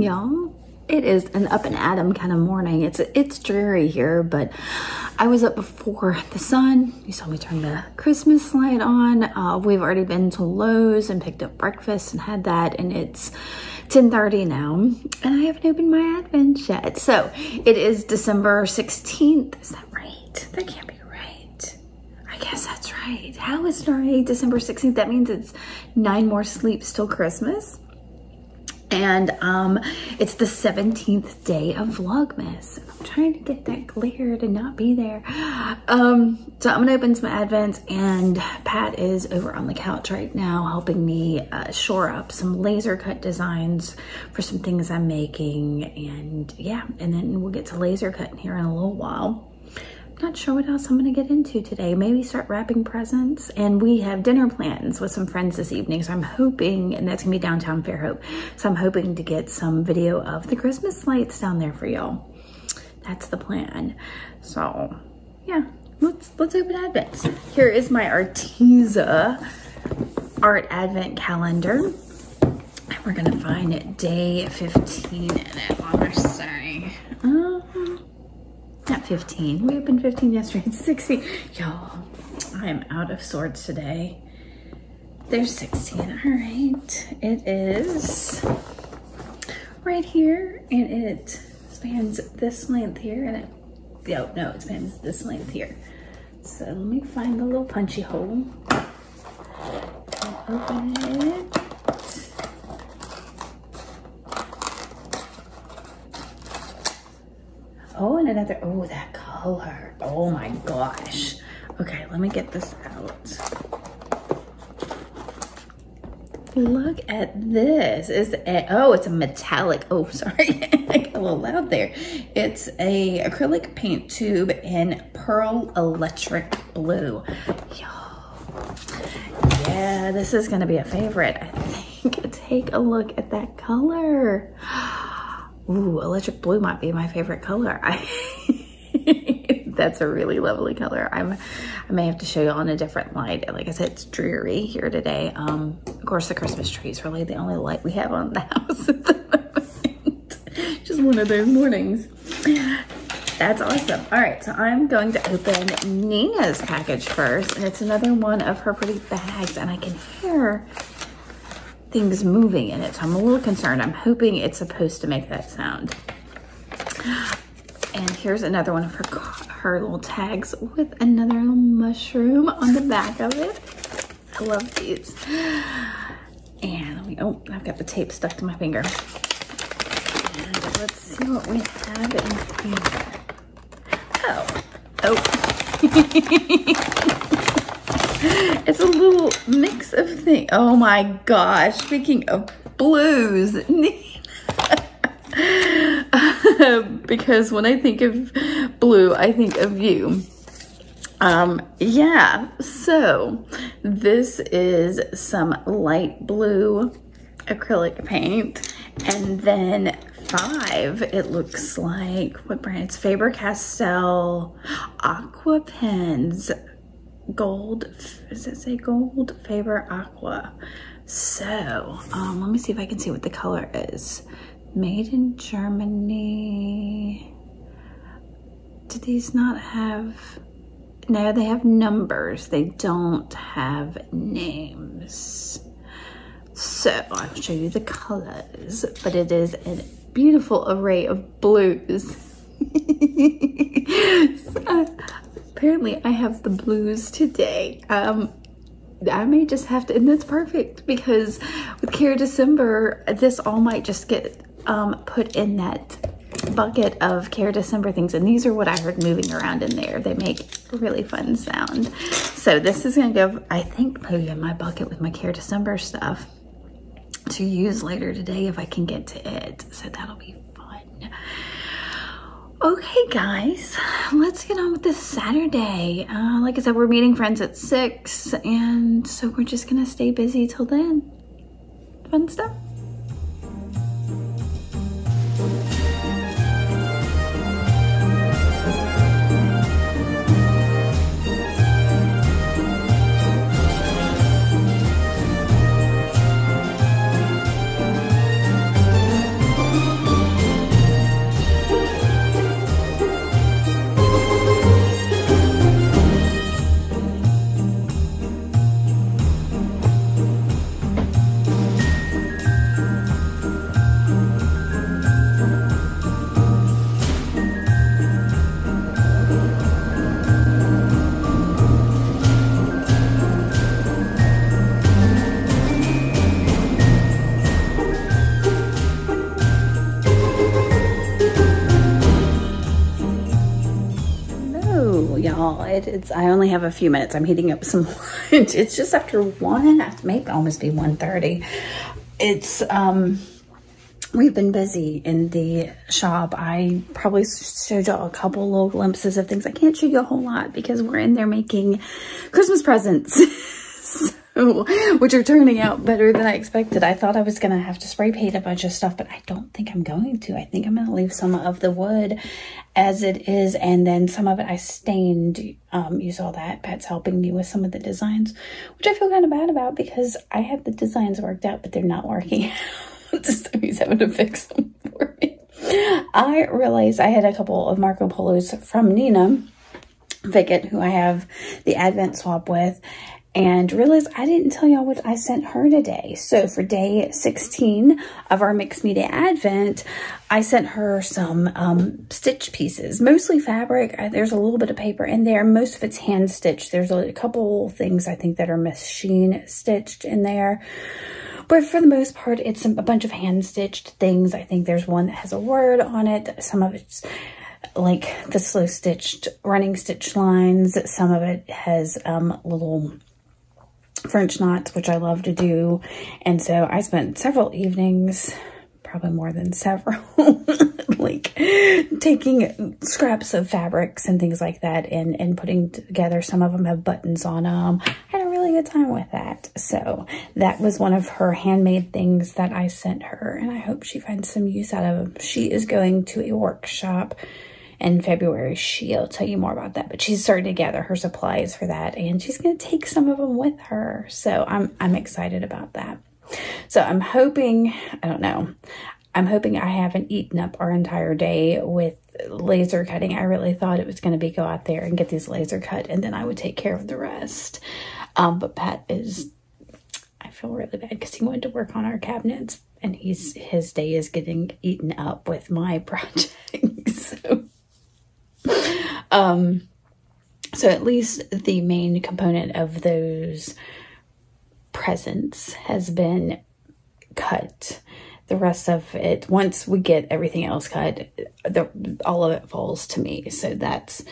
morning, y'all. It is an up and at 'em kind of morning. It's dreary here, but I was up before the sun. You saw me turn the Christmas light on. We've already been to Lowe's and picked up breakfast and had that, and it's 10:30 now, and I haven't opened my Advent yet. So it is December 16th. Is that right? That can't be right. I guess that's right. How is it already December 16th? That means it's 9 more sleeps till Christmas. And it's the 17th day of Vlogmas. I'm trying to get that glare to not be there. So I'm gonna open some Advents, and Pat is over on the couch right now helping me shore up some laser cut designs for some things I'm making. And yeah, and then we'll get to laser cutting here in a little while. Not sure what else I'm gonna get into today. Maybe start wrapping presents. And we have dinner plans with some friends this evening. So I'm hoping, and that's gonna be downtown Fairhope. So I'm hoping to get some video of the Christmas lights down there for y'all. That's the plan. So yeah, let's open Advents. Here is my Arteza Art Advent calendar. And we're gonna find day 15 in it. Oh, sorry. Not 15. We opened 15 yesterday. It's 16. Y'all, I am out of sorts today. There's 16. All right. It is right here, and it spans this length here, and it spans this length here. So let me find the little punchy hole and open it. Oh, and another, oh, that color. Oh my gosh. Okay, let me get this out. Look at this. It's a metallic, oh, sorry. I got a little loud there. It's a acrylic paint tube in pearl electric blue. Y'all, yeah, this is gonna be a favorite, I think. Take a look at that color. Ooh, electric blue might be my favorite color. That's a really lovely color. I may have to show you on a different light. Like I said, it's dreary here today. Of course, the Christmas tree is really the only light we have on the house at the moment. Just one of those mornings. That's awesome. All right, so I'm going to open Nina's package first, and it's another one of her pretty bags, and I can hear things moving in it, so I'm a little concerned. I'm hoping it's supposed to make that sound. And here's another one of her little tags with another little mushroom on the back of it. I love these. And oh, I've got the tape stuck to my finger. And let's see what we have in here. Oh. It's a little mix of things. Oh my gosh, speaking of blues. Because when I think of blue, I think of you. Yeah, so this is some light blue acrylic paint. And then 5, it looks like, what brand? It's Faber-Castell Aqua Pens. Gold, does it say gold? Faber Aqua. So let me see if I can see what the color is. Made in Germany. Do these not have, no, they have numbers. They don't have names. So I'll show you the colors, but it is a beautiful array of blues. Apparently I have the blues today. I may just have to, and that's perfect because with Care December, this all might just get put in that bucket of Care December things. And these are what I heard moving around in there. They make really fun sound. So this is gonna go, I think, maybe in my bucket with my Care December stuff to use later today if I can get to it. So that'll be fun. Okay guys, let's get on with this Saturday. Like I said, we're meeting friends at 6, and so we're just gonna stay busy till then. Fun stuff. y'all. I only have a few minutes. I'm heating up some lunch. It's just after 1, it may almost be 1:30. It's, we've been busy in the shop. I probably showed y'all a couple little glimpses of things. I can't show you a whole lot because we're in there making Christmas presents. Which are turning out better than I expected. I thought I was going to have to spray paint a bunch of stuff, but I don't think I'm going to. I think I'm going to leave some of the wood as it is, and then some of it I stained. You saw that. Pat's helping me with some of the designs, which I feel kind of bad about because I had the designs worked out, but they're not working out. So he's having to fix them for me. I realized I had a couple of Marco Polos from Nina Vickett, who I have the Advent swap with, and realized I didn't tell y'all what I sent her today. So for day 16 of our Mixed Media Advent, I sent her some stitch pieces, mostly fabric. There's a little bit of paper in there. Most of it's hand stitched. There's a couple things I think that are machine stitched in there. But for the most part, it's a bunch of hand stitched things. I think there's one that has a word on it. Some of it's like the slow stitched running stitch lines. Some of it has little French knots, which I love to do. And so I spent several evenings, probably more than several, like taking scraps of fabrics and things like that and putting together. Some of them have buttons on them. I had a really good time with that. So that was one of her handmade things that I sent her, and I hope she finds some use out of them. She is going to a workshop in February. She'll tell you more about that, but she's starting to gather her supplies for that, and she's going to take some of them with her. So I'm excited about that. So I'm hoping, I don't know, I'm hoping I haven't eaten up our entire day with laser cutting. I really thought it was going to be go out there and get these laser cut, and then I would take care of the rest. But Pat is, I feel really bad because he wanted to work on our cabinets, and his day is getting eaten up with my projects. So at least the main component of those presents has been cut. The rest of it, once we get everything else cut, all of it falls to me. So that's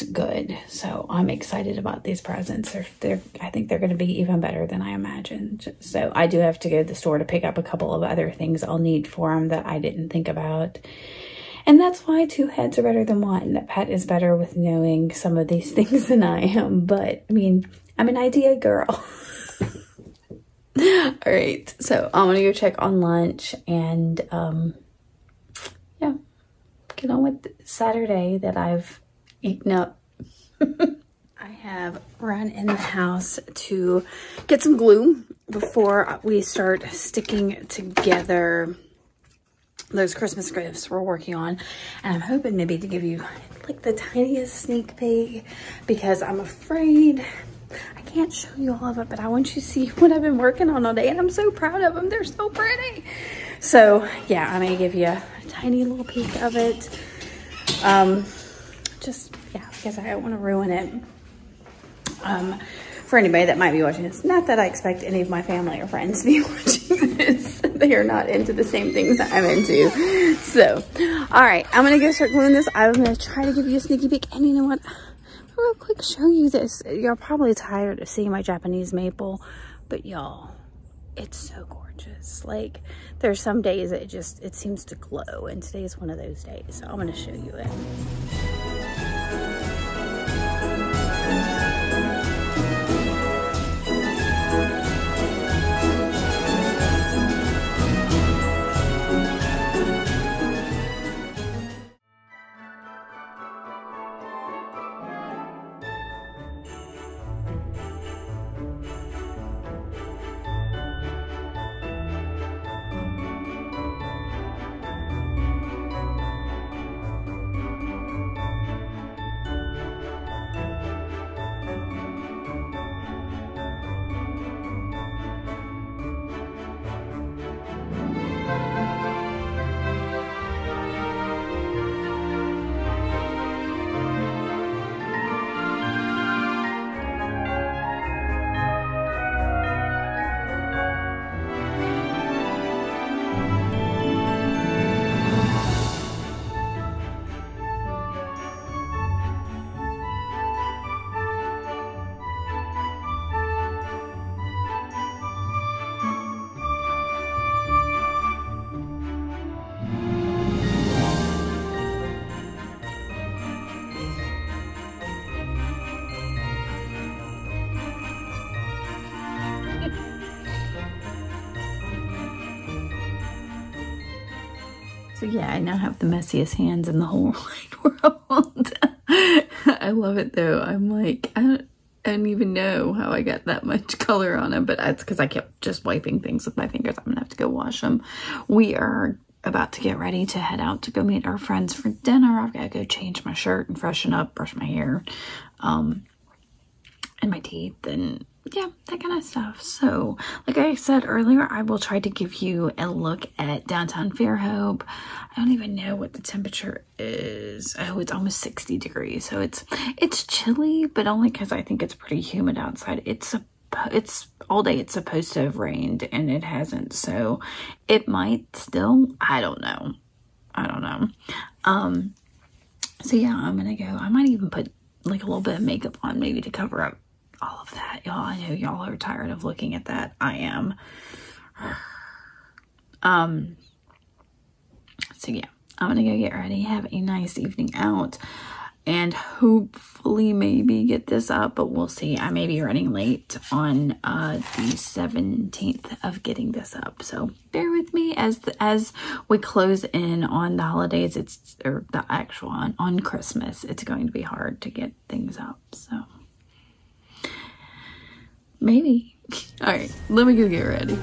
good. So I'm excited about these presents. I think they're going to be even better than I imagined. So I do have to go to the store to pick up a couple of other things I'll need for them that I didn't think about. And that's why 2 heads are better than 1. That Pat is better with knowing some of these things than I am. But, I mean, I'm an idea girl. All right. So, I'm going to go check on lunch and, yeah, get on with Saturday that I've eaten up. I have run in the house to get some glue before we start sticking together those Christmas gifts we're working on, and I'm hoping maybe to give you like the tiniest sneak peek because I'm afraid I can't show you all of it, but I want you to see what I've been working on all day, and I'm so proud of them. They're so pretty. So yeah, I'm gonna give you a tiny little peek of it. Just yeah, because I don't want to ruin it. For anybody that might be watching this, not that I expect any of my family or friends to be watching this. They are not into the same things that I'm into. So, all right, I'm going to go start gluing this. I'm going to try to give you a sneaky peek. And you know what? I'll real quick show you this. You're probably tired of seeing my Japanese maple, but y'all, it's so gorgeous. Like, there's some days that it seems to glow, and today's one of those days. So I'm going to show you it. So yeah, I now have the messiest hands in the whole wide world. I love it though. I'm like, I don't even know how I got that much color on them, but that's because I kept just wiping things with my fingers. I'm gonna have to go wash them. We are about to get ready to head out to go meet our friends for dinner. I've got to go change my shirt and freshen up, brush my hair, and my teeth, and yeah, that kind of stuff. So like I said earlier, I will try to give you a look at downtown Fairhope. I don't even know what the temperature is. Oh, it's almost 60 degrees. So it's chilly, but only because I think it's pretty humid outside. It's all day. It's supposed to have rained and it hasn't. So it might still, I don't know. So yeah, I'm gonna go. I might even put like a little bit of makeup on maybe to cover up all of that. Y'all, I know y'all are tired of looking at that. I am. So yeah, I'm gonna go get ready, have a nice evening out, and hopefully maybe get this up, but we'll see. I may be running late on the 17th of getting this up, so bear with me as we close in on the holidays. Or the actual on Christmas. It's going to be hard to get things up, so maybe. All right, let me go get ready.